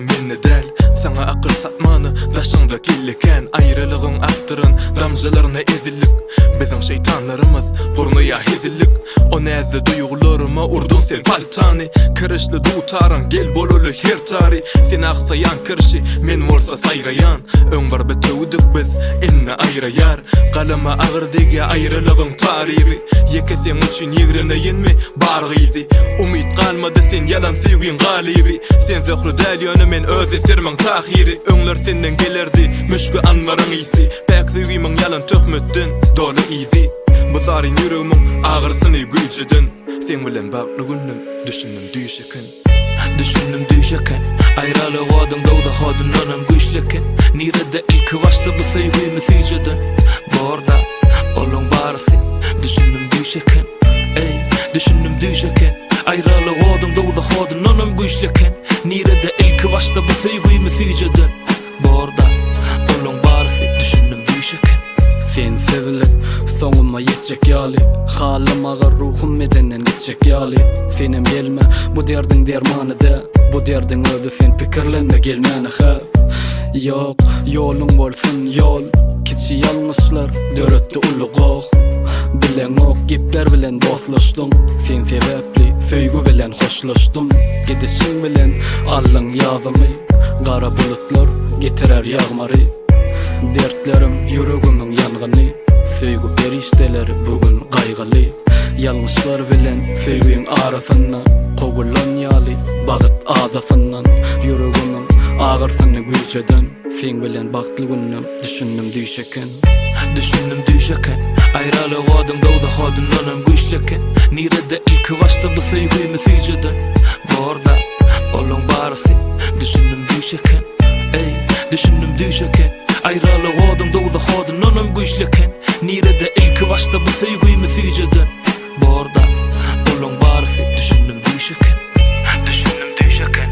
Ayrılırım minni del Sana akıl satmanı daşında killeken Ayrılığın aktırın damcılarına ezillik Bizim şeytanlarımız kurnuya hezillik O nezde duygularıma urdun sen paltani Kırışlı dutaran gel bolulu her tari Sen aksayan kırşı men olsa sayrayan Öňbar betewdik biz inne ayrayar Kalama ağır dege ayrılığın tarihi Yeke sen üçün yegrine yenme bargıyzi Umit kalmadı sen yalan sevgin galibi Sen zöhrü dalyonu men öz eserman tahiri Öňler senden gelerdi müşkü anmarın iyisi Pek sevgimin yalan töhmüttün dolu izi Bu zarin yüreğimin ağırsyny güýçedin Sen bilen bagly günüm düşündüm düşeken Düşündüm düşeken Aýraly godun dowda hodun onam güýçleken Nirede ilki başta bu sevgimi süýjedin Borda olun barysy Düşündüm düşeken Ey düşündüm düşeken Aýraly godun dowda hodun onam güýçleken Nirede ilki başta bu sevgimi süýjedin Borda olun barysy Düşündüm düşeken Sen sevilip soňuma ýetjek ýaly Halim agar ruhum medenden geçecek ýaly Senem gelme bu derdin dermanyda Bu derdin özü sen pikirlenme gelmeni ha Yok yolun bolsun yol Kiçi ýalňyşlar döretdi ulugok Bilen ok gipler bilen dostlaşdym Sen sebäpli söýgü bilen hoşlaşdym Gidişiň bilen allyň ýazymy Gara bulutlar getirer ýagmary Dertlerim yüreğimin yangını Söýgü perişteleri bugün gaýgyly Ýalňyşlar bilen söýgüň arasynda Kogulan ýaly bagyt adasyndan Yüreğimin ağırsyny güýçeden Sen bilen bagtly günüm düşündüm düşeken Düşündüm düşeken Aýraly godun dowda hodun onam güýçleken Nirede ilki başta bu sevgimi süýjedin Borda olun barysy Düşündüm düşeken Ey düşündüm düşeken Aýraly godum dowda hodun onam güýçleken Nirede ilki başta bu sevgimi süýjedin Borda olun barysy Düşündüm düşeken Düşündüm düşeken